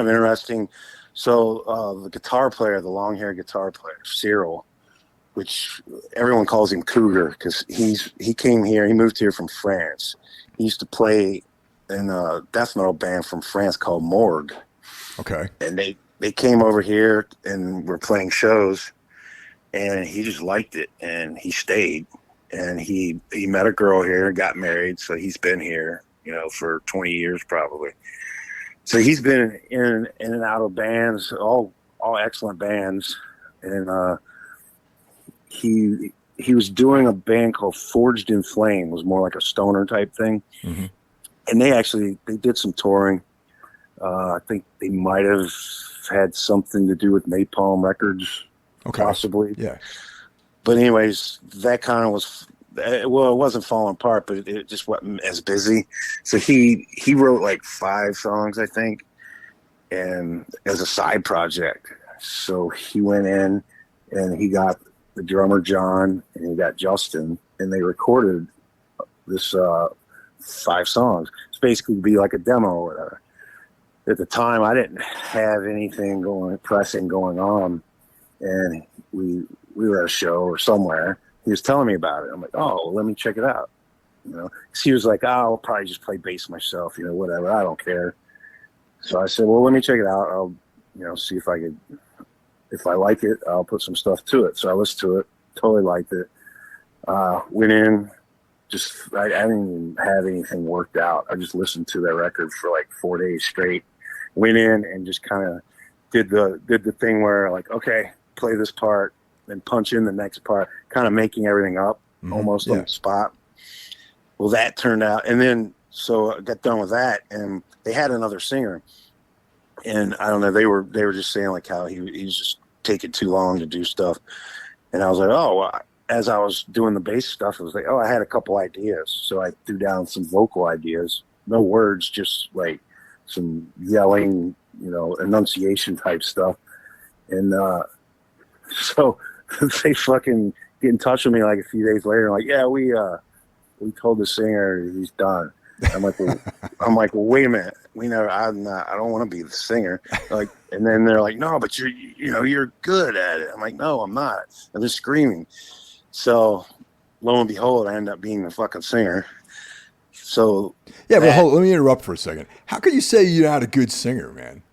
of interesting. So the guitar player, the long-haired guitar player, Cyril, which everyone calls him Cougar because he came here. He moved here from France. He used to play in a death metal band from France called Morgue. Okay. And they came over here and were playing shows, and he just liked it, and he stayed. And he met a girl here, got married, so he's been here, for 20 years probably. So he's been in and out of bands, all excellent bands, and he was doing a band called Forged in Flame. It was more like a stoner type thing, mm-hmm. And they did some touring. I think they might have had something to do with Napalm Records, okay. Possibly. Yeah. But anyways, that kind of was. Well, it wasn't falling apart, but it just wasn't as busy. So he wrote like 5 songs, I think, and as a side project. So he went in and he got the drummer John and he got Justin, and they recorded this 5 songs. It's basically be like a demo or whatever. At the time, I didn't have anything pressing going on, and we were at a show or somewhere. He was telling me about it. I'm like, oh, well, let me check it out. He was like, oh, I'll probably just play bass myself, whatever. I don't care. So I said, well, let me check it out. I'll, see if I like it, I'll put some stuff to it. So I listened to it, totally liked it. Went in, I didn't even have anything worked out. I just listened to that record for like 4 days straight. Went in and just kind of did the thing where like, okay, play this part, then punch in the next part, kind of making everything up almost on the spot. Well, that turned out, and then so I got done with that, and they had another singer, and I don't know, they were just saying like how he was just taking too long to do stuff, and I was like, oh, well, as I was doing the bass stuff, I was like, oh, I had a couple ideas, so I threw down some vocal ideas, no words, just like some yelling, enunciation type stuff. And so they fucking get in touch with me like a few days later, like, yeah, we told the singer he's done. I'm like, well, wait a minute. I don't want to be the singer. Like, and then they're like, no, but you're good at it. I'm like, no, I'm not. I'm just screaming. So lo and behold, I end up being the fucking singer. So yeah, but let me interrupt for a second. How could you say you're not a good singer, man?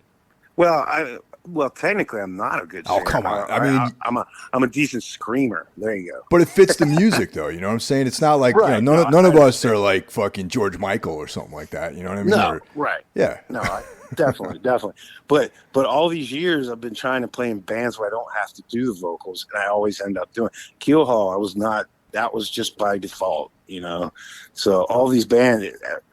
Well, technically, I'm not a good singer. Oh, come on. I mean, I'm a decent screamer. There you go. But it fits the music, though. You know what I'm saying? It's not like right. none of us are like fucking George Michael or something like that. You know what I mean? No, right. Yeah. No, definitely. But all these years, I've been trying to play in bands where I don't have to do the vocals, and I always end up doing Keelhaul. I was not. That was just by default, So all these bands,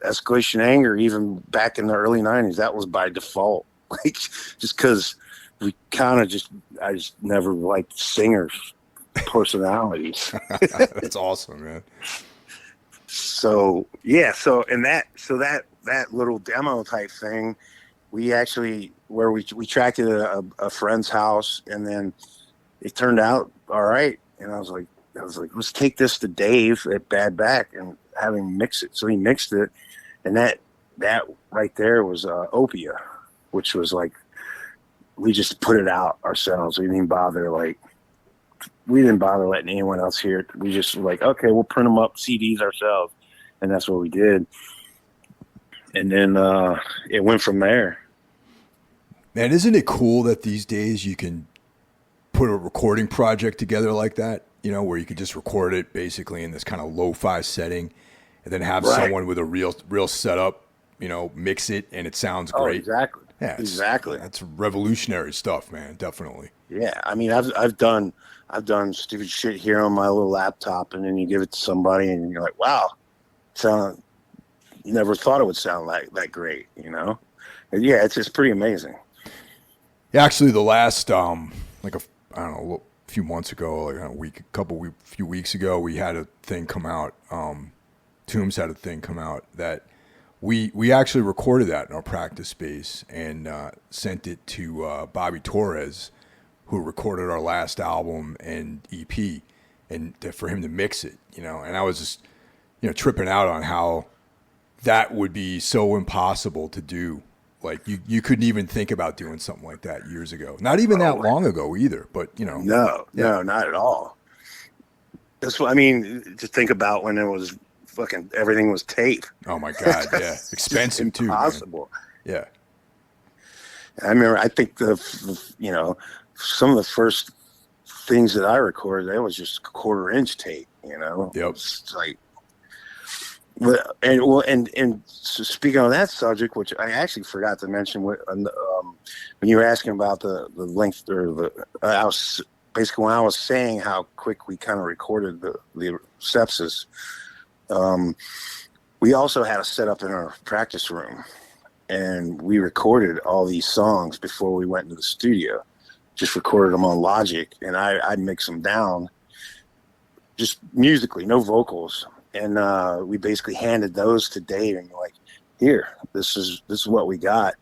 Escalation Anger, even back in the early '90s, that was by default. Like, just because we kind of I just never liked singers' personalities. That's awesome, man. So yeah, that little demo type thing, we actually we tracked it at a friend's house, and then it turned out all right. And I was like, let's take this to Dave at Bad Back and have him mix it. So he mixed it, and that right there was Opia, which was like, we just put it out ourselves. We didn't bother letting anyone else hear it. We just were like, okay, we'll print them up CDs ourselves, and that's what we did. And then it went from there. Man, isn't it cool that these days you can put a recording project together like that? Where you could just record it basically in this kind of lo-fi setting, and then have someone with a real setup, mix it, and it sounds great. Exactly. Yeah, exactly. That's revolutionary stuff, man. Definitely. Yeah, I mean, I've done stupid shit here on my little laptop, and then you give it to somebody, and you're like, wow, you never thought it would sound like that great, And yeah, it's pretty amazing. Yeah, actually, the last a few months ago, like few weeks ago, we had a thing come out. Tombs had a thing come out that we actually recorded that in our practice space and sent it to Bobby Torres, who recorded our last album and EP, and for him to mix it, And I was just tripping out on how that would be so impossible to do. Like you couldn't even think about doing something like that years ago. Not even that long ago either, but No, not at all. That's what I mean. Just think about when it was fucking everything was tape. Oh my God, yeah. Expensive too. Impossible. Yeah. I remember, I think some of the first things that I recorded, that was just 1/4-inch tape, Yep. It's like, and so speaking on that subject, which I actually forgot to mention, when you were asking about the length, or I was basically, when I was saying how quick we kind of recorded the Sepsis, we also had a setup in our practice room, and we recorded all these songs before we went into the studio. Just recorded them on Logic, and I'd mix them down, just musically, no vocals. And we basically handed those to Dave, and like, here, this is what we got.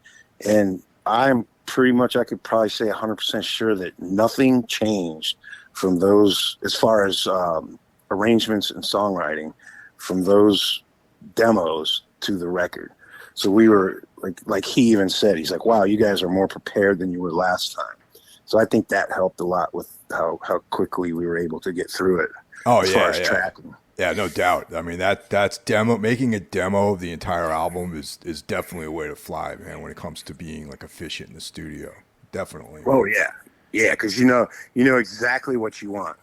And I'm pretty much, I could probably say 100% sure that nothing changed from those, as far as arrangements and songwriting, from those demos to the record. So we were like he even said, he's like, wow, you guys are more prepared than you were last time. So I think that helped a lot with how quickly we were able to get through it. As far as tracking. Yeah, no doubt. I mean, that's making a demo of the entire album is definitely a way to fly, man, when it comes to being like efficient in the studio. Definitely. Oh yeah. Yeah, because you know exactly what you want.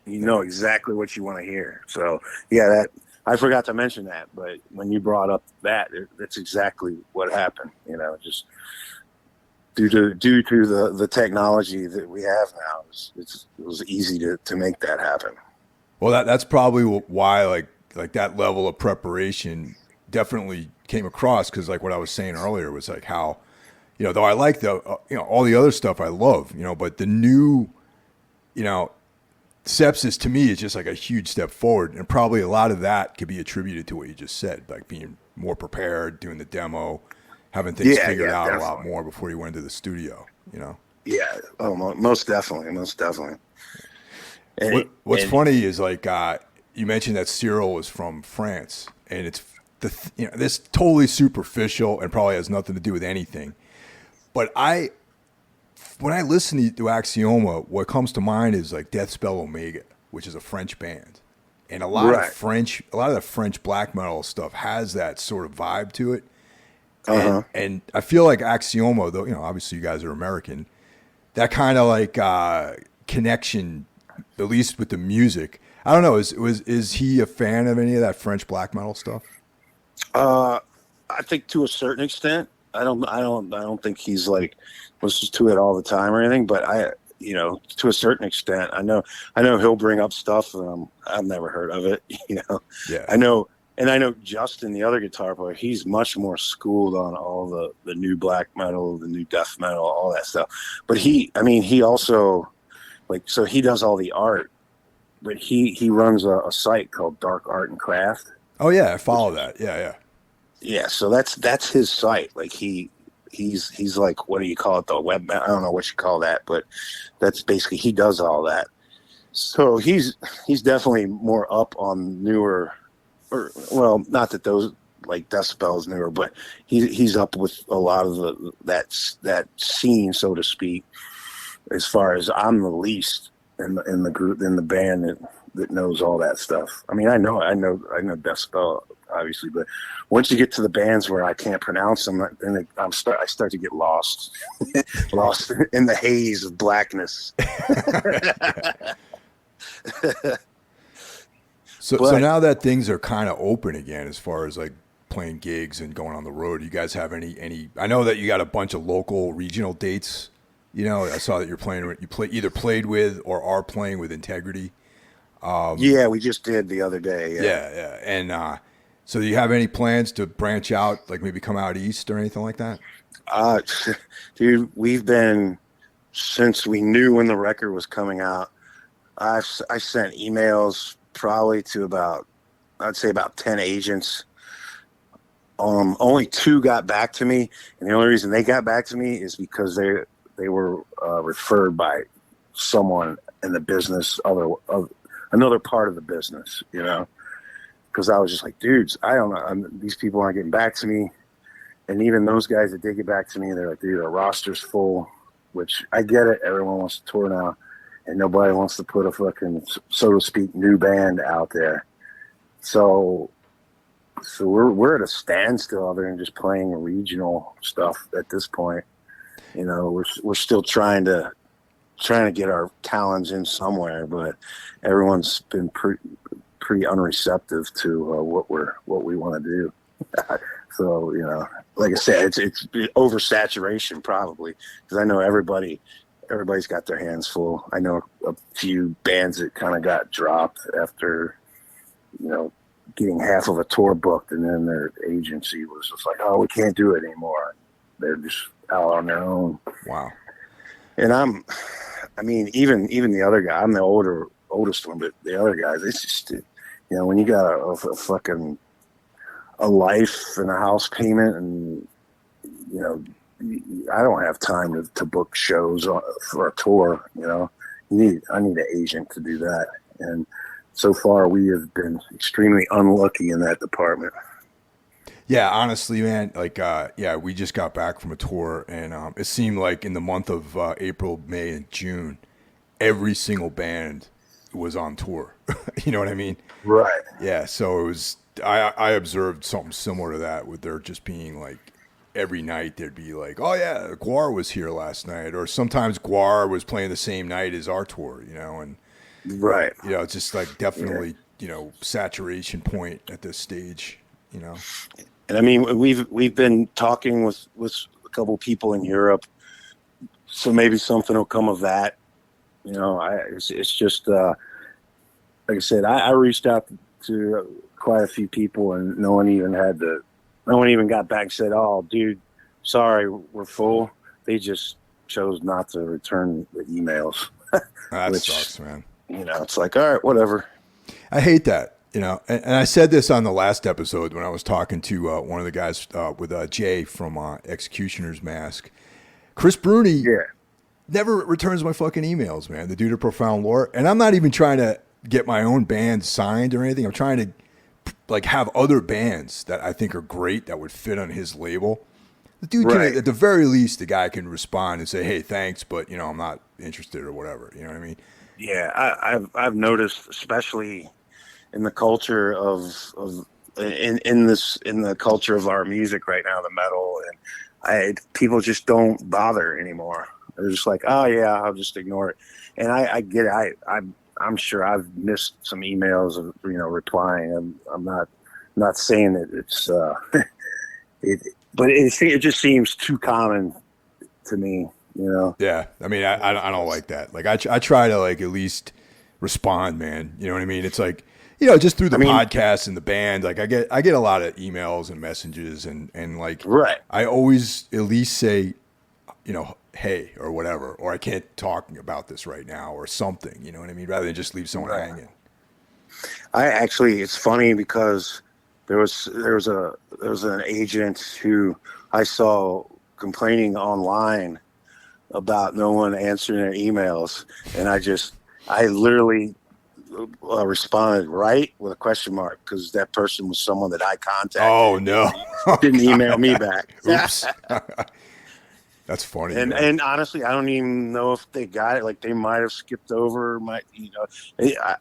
You know exactly what you want to hear. So yeah, that I forgot to mention that, but when you brought up that's exactly what happened. Just due to the technology that we have now, it was easy to make that happen. Well, that's probably why like that level of preparation definitely came across, because like what I was saying earlier was like how, though I like the all the other stuff I love, but the new, Sepsis to me is just like a huge step forward, and probably a lot of that could be attributed to what you just said, like being more prepared, doing the demo, having things Yeah, figured yeah, out a definitely. lot more before you went to the studio, you know? Yeah. Oh, most definitely, most definitely. What's And funny is like you mentioned that Cyril is from France, and it's this totally superficial and probably has nothing to do with anything. But when I listen to Axioma, what comes to mind is like Death Spell Omega, which is a French band, and right. a lot of the French black metal stuff has that sort of vibe to it. Uh-huh. And I feel like Axioma, though, obviously you guys are American, that kind of like connection, at least with the music. I don't know. Is he a fan of any of that French black metal stuff? I think to a certain extent. I don't think he's like listens to it all the time or anything, but to a certain extent, I know he'll bring up stuff and I've never heard of it. Yeah. I know. And I know Justin, the other guitar player, he's much more schooled on all the new black metal, the new death metal, all that stuff. But he also, like, so he does all the art, but he runs a site called Dark Art and Craft. Oh yeah, I follow that. Yeah, yeah. Yeah, so that's his site. Like he's like, what do you call it? The web? I don't know what you call that, but that's basically, he does all that. So he's definitely more up on newer, or well, not that those like Decibel's newer, but he's up with a lot of that scene, so to speak. As far as I'm the least in the group, in the band that knows all that stuff. I mean, I know Decibel obviously, but once you get to the bands where I can't pronounce them, then I start to get lost, lost in the haze of blackness. So now that things are kind of open again, as far as like playing gigs and going on the road, you guys have any? I know that you got a bunch of local, regional dates. I saw that either played with or are playing with Integrity. Yeah, we just did the other day. Yeah. Yeah, yeah. And so do you have any plans to branch out, like maybe come out east or anything like that? Uh, Dude, we've been, since we knew when the record was coming out, I sent emails probably to I'd say about 10 agents. Only 2 got back to me, and the only reason they got back to me is because they were referred by someone in the business, of another part of the business, because I was just like, dudes, I don't know, these people aren't getting back to me. And even those guys that did get back to me, they're like, dude, our roster's full, which I get it. Everyone wants to tour now, and nobody wants to put a fucking, so to speak, new band out there. So we're at a standstill other than just playing regional stuff at this point. We're still trying to get our talents in somewhere, but everyone's been pretty unreceptive to what we want to do. So like I said, it's oversaturation probably, because I know everybody's got their hands full. I know a few bands that kind of got dropped after getting half of a tour booked, and then their agency was just like, oh, we can't do it anymore. They're just out on their own. Wow. And even the other guy, I'm the oldest one, but the other guys, it's just, when you got a fucking a life and a house payment, and I don't have time to book shows for a tour. I need an agent to do that, and so far we have been extremely unlucky in that department. Yeah, honestly, man, like, we just got back from a tour, and it seemed like in the month of April, May, and June, every single band was on tour. You know what I mean? Right. Yeah, so it was. I observed something similar to that, with there just being like every night there'd be like, oh yeah, Guar was here last night, or sometimes Guar was playing the same night as our tour, and right, it's just like definitely saturation point at this stage, And I mean, we've been talking with a couple people in Europe, so maybe something will come of that. It's just like I said, I reached out to quite a few people, and no one even got back and said, oh, dude, sorry, we're full. They just chose not to return the emails. That sucks, man. It's like, all right, whatever. I hate that. And I said this on the last episode when I was talking to one of the guys with Jay from Executioner's Mask. Chris Bruni never returns my fucking emails, man. The dude of Profound Lore. And I'm not even trying to get my own band signed or anything. I'm trying to like have other bands that I think are great that would fit on his label. The dude can, at the very least, the guy can respond and say, "Hey, thanks, but I'm not interested" or whatever. You know what I mean? Yeah, I've noticed, especially in the culture of in the culture of our music right now, the metal, and people just don't bother anymore. They're just like, oh yeah, I'll just ignore it. And I get it. I'm sure I've missed some emails of replying. I'm not saying that it's but it just seems too common to me. Yeah, I mean, I don't like that. Like I try to like at least respond, man. You know what I mean? It's like just through the podcast and the band. Like I get a lot of emails and messages and like I always at least say hey or whatever, or I can't talk about this right now or something. You know what I mean? Rather than just leave someone hanging. It's funny because there was an agent who I saw complaining online about no one answering their emails, and I literally responded with a question mark because that person was someone that I contacted. Oh no! Didn't email me back. Oops. That's funny. And honestly, I don't even know if they got it. Like they might have skipped over.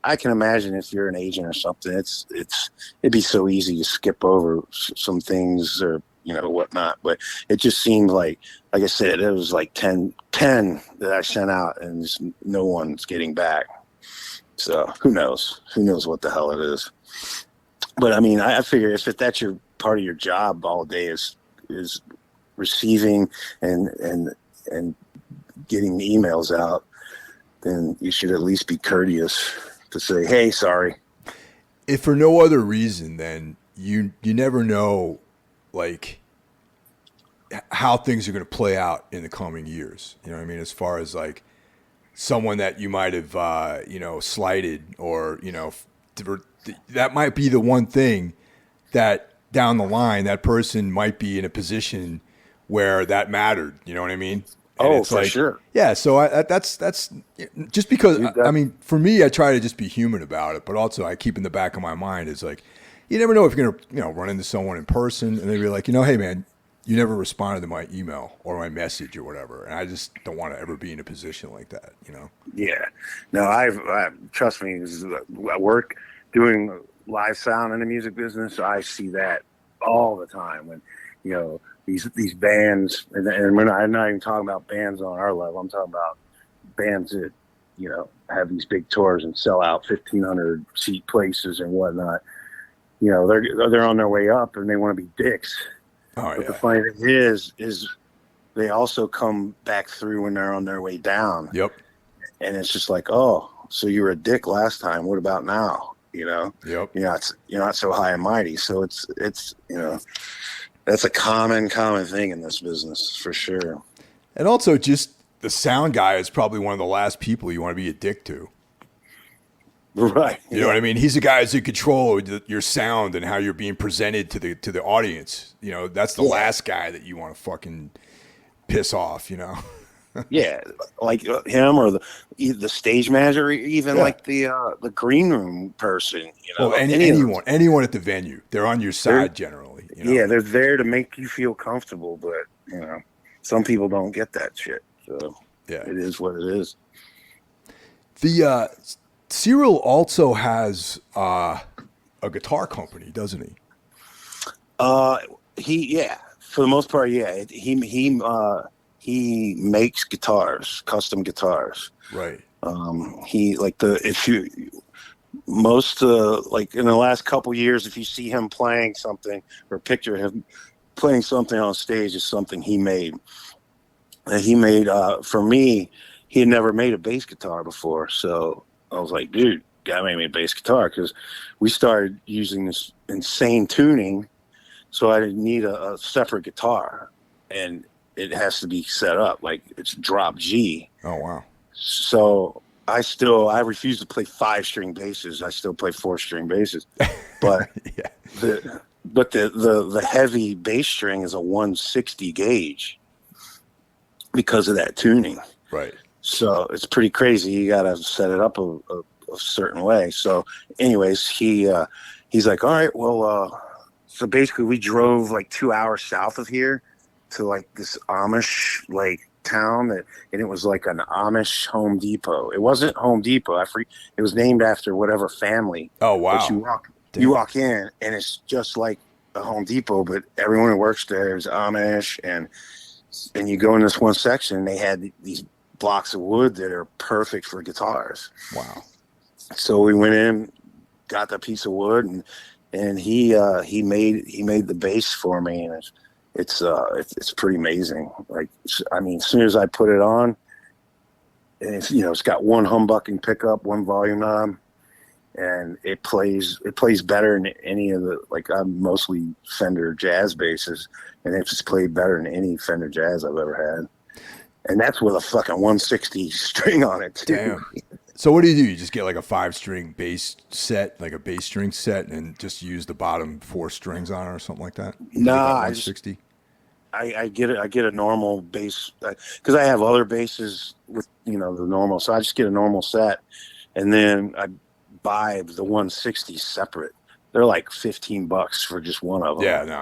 I can imagine if you're an agent or something, it'd be so easy to skip over some things or whatnot. But it just seemed like I said, it was like 10 that I sent out, and just no one's getting back. So who knows? Who knows what the hell it is? But I mean, I figure if that's your part of your job all day is receiving and getting the emails out, then you should at least be courteous to say, hey, sorry. If for no other reason, then you never know like how things are going to play out in the coming years. You know what I mean? As far as like someone that you might have slighted or that might be the one thing that down the line that person might be in a position where that mattered, you know what I mean? And for sure. Yeah, so that's just because, I mean, for me, I try to just be human about it, but also I keep in the back of my mind is like, you never know if you're going to, run into someone in person and they'd be like, hey, man, you never responded to my email or my message or whatever. And I just don't want to ever be in a position like that, Yeah. No, I trust me, I work doing live sound in the music business. So I see that all the time when, these bands, and I'm not even talking about bands on our level. I'm talking about bands that, have these big tours and sell out 1,500 seat places and whatnot. They're on their way up and they want to be dicks. Oh, but the funny thing is they also come back through when they're on their way down. Yep. And it's just like, oh, so you were a dick last time. What about now? Yep. You're not so high and mighty. So it's that's a common thing in this business for sure. And also just the sound guy is probably one of the last people you want to be a dick to. Right. You know what I mean? He's the guy who's in control of your sound and how you're being presented to the audience. That's the last guy that you want to fucking piss off, Yeah, like him or the stage manager, or even like the green room person. Well, anyone at the venue, they're on your side generally. Yeah, they're there to make you feel comfortable, but some people don't get that shit. So it is what it is. The Cyril also has a guitar company, doesn't he? For the most part, yeah. He makes guitars, custom guitars. Right. Like in the last couple years, if you see him playing something or picture him playing something on stage, is something he made. For me, he had never made a bass guitar before, so I was like, dude, gotta make me a bass guitar, because we started using this insane tuning, so I didn't need a separate guitar, and it has to be set up like it's drop G. Oh wow! So I refuse to play 5-string basses. I still play 4-string basses, but Yeah. the heavy bass string is a 160 gauge because of that tuning. Right. So it's pretty crazy. You got to set it up a certain way. So anyways, he's like, all right, well, so basically we drove like 2 hours south of here to like this Amish like town and it was like an Amish Home Depot. It wasn't Home Depot. It was named after whatever family. Oh, wow. But you walk in and it's just like a Home Depot, but everyone who works there is Amish, and you go in this one section and they had these blocks of wood that are perfect for guitars. Wow. So we went in, got that piece of wood, and he made the bass for me, and it's pretty amazing. Like, I mean, as soon as I put it on, and it's got one humbucking pickup, one volume knob, and it plays better than any of the, like, I'm mostly Fender jazz basses, and it's just played better than any Fender jazz I've ever had. And that's with a fucking 160 string on it too. Damn. So what do? You just get like a 5-string bass set, like a bass string set, and just use the bottom 4 strings on it or something like that? Nah, 160. I get a normal bass because I have other basses with the normal, so I just get a normal set, and then I buy the 160 separate. They're like $15 for just one of them. Yeah, no,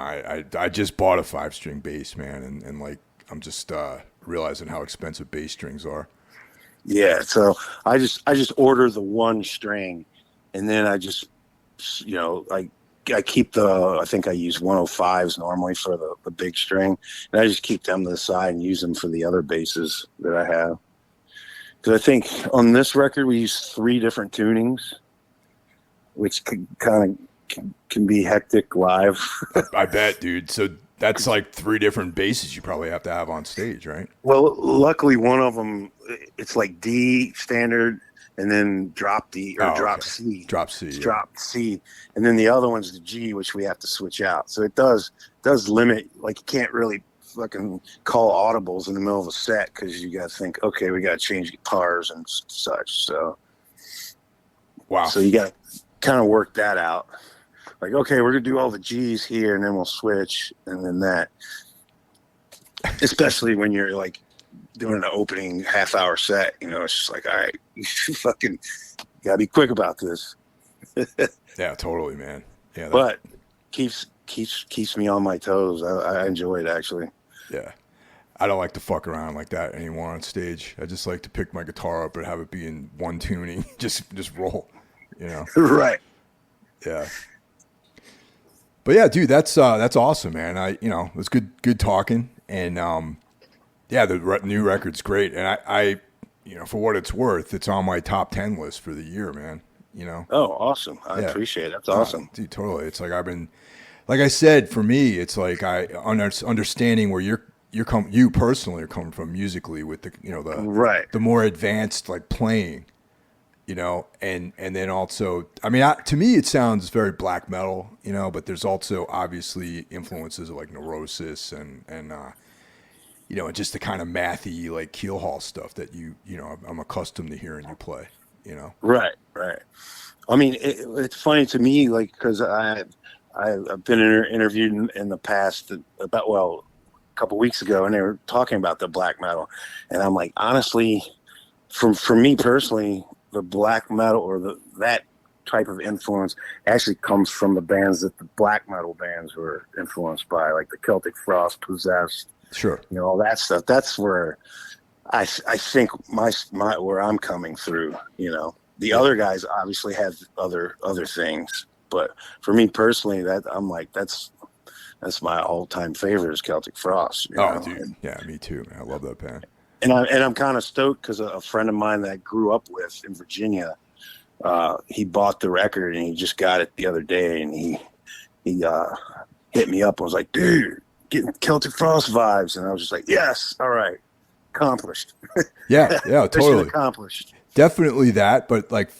I just bought a 5-string bass, man, and like I'm just realizing how expensive bass strings are. Yeah, so I just order the 1 string, and then I just I keep I think I use 105s normally for the big string, and I just keep them to the side and use them for the other basses that I have. Because I think on this record we use 3 different tunings, which can be hectic live. I bet, dude. So that's like 3 different basses you probably have to have on stage, right? Well, luckily one of them, it's like D standard, and then drop D or drop C. Drop C. It's yeah. drop C, and then the other one's the G, which we have to switch out. So it does limit. Like, you can't really fucking call audibles in the middle of a set because you got to think, okay, we got to change guitars and such. So wow. So you got to kind of work that out. Like, okay, we're gonna do all the G's here, and then we'll switch, and then that. Especially when you're like doing an opening half-hour set, it's just like, all right, you fucking gotta be quick about this. Yeah, totally, man. Yeah, but keeps me on my toes. I enjoy it, actually. Yeah, I don't like to fuck around like that anymore on stage. I just like to pick my guitar up and have it be in one tuning, just roll, Right. Yeah. But yeah, dude, that's awesome, man. It was good talking, and yeah, the new record's great, and I for what it's worth, it's on my top 10 list for the year, man. Oh, awesome! I appreciate it. That's awesome, dude. Totally. It's like like I said, for me, it's like understanding where you personally are coming from musically with the more advanced like playing. And then also, I mean, to me, it sounds very black metal, but there's also obviously influences of like Neurosis and just the kind of mathy, like Keelhaul stuff that I'm accustomed to hearing you play, Right. I mean, it's funny to me, like, because I've been interviewed in the past about, a couple weeks ago, and they were talking about the black metal, and I'm like, honestly, for me personally, the black metal or that type of influence actually comes from the bands that the black metal bands were influenced by, like the Celtic Frost, Possessed, sure, all that stuff. That's where I think my where I'm coming through. The other guys obviously have other things, but for me personally, that's my all-time favorite is Celtic Frost. Dude, yeah, me too, man. I love that band. And I'm kind of stoked because a friend of mine that I grew up with in Virginia, he bought the record and he just got it the other day, and he hit me up and was like, dude, getting Celtic Frost vibes. And I was just like, yes, all right, accomplished. Yeah, totally accomplished. Definitely that, but like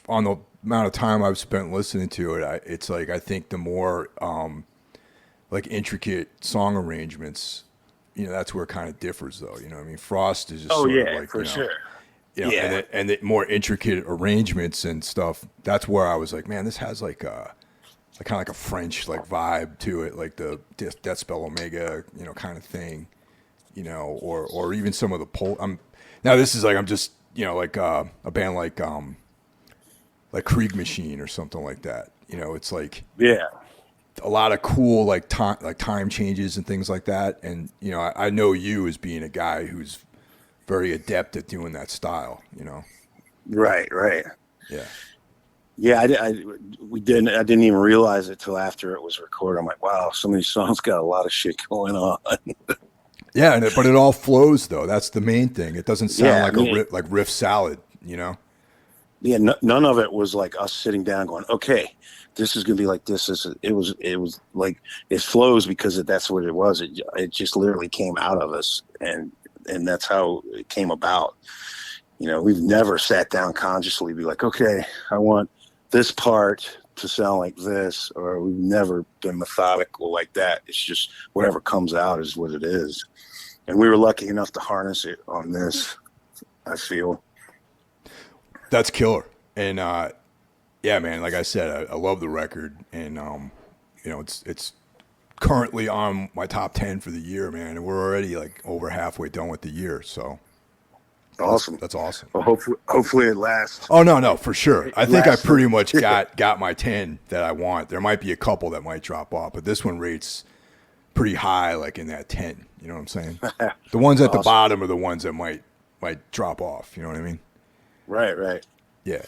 on the amount of time I've spent listening to it, it's like I think the more like intricate song arrangements, that's where it kind of differs, though. I mean, Frost is just for like, sure. you know, Yeah. and the more intricate arrangements and stuff. That's where I was like, man, this has like a kind of like a French like vibe to it, like the Death Spell Omega, you know, kind of thing, you know, or even some of the now this is like I'm just, you know, like a band like Krieg Machine or something like that. You know, it's like a lot of cool like time changes and things like that. And you know, I know you as being a guy who's very adept at doing that style. You know. Right. Yeah. Yeah, I didn't even realize it till after it was recorded. I'm like, wow, some of these songs got a lot of shit going on. Yeah, but it all flows though. That's the main thing. It doesn't sound like riff salad, you know. Yeah, none of it was like us sitting down going, okay, this is gonna be like this. It was like it flows because that's what it was. It just literally came out of us, and that's how it came about. You know, we've never sat down consciously be like, okay, I want this part to sound like this, or we've never been methodical like that. It's just whatever comes out is what it is. And we were lucky enough to harness it on this, I feel. That's killer. And yeah, man, like I said, I love the record, and you know, it's currently on my top 10 for the year, man, and we're already like over halfway done with the year, so awesome. That's awesome. Well, hopefully it lasts. Oh no, for sure. I think I pretty much got my 10 that I want. There might be a couple that might drop off, but this one rates pretty high, like in that 10. You know what I'm saying? The ones at the bottom are the ones that might drop off. You know what I mean? Right. Yeah.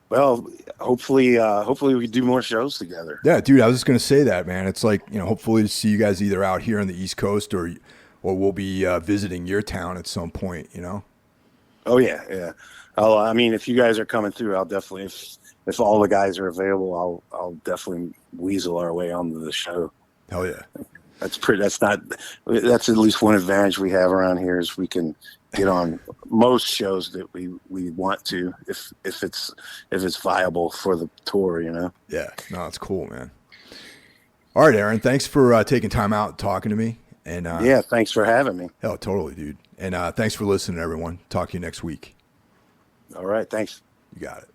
Well, hopefully we can do more shows together. Yeah, dude, I was just gonna say that, man. It's like, you know, hopefully to see you guys either out here on the East Coast or we'll be visiting your town at some point. You know? Oh yeah. I mean, if you guys are coming through, I'll definitely, if all the guys are available, I'll definitely weasel our way onto the show. Hell yeah. That's at least one advantage we have around here is we can get on most shows that we want to, if it's viable for the tour, you know? Yeah, no, it's cool, man. All right, Aaron, thanks for taking time out and talking to me. And yeah, thanks for having me. Oh, totally, dude. And thanks for listening, everyone. Talk to you next week. All right, thanks. You got it.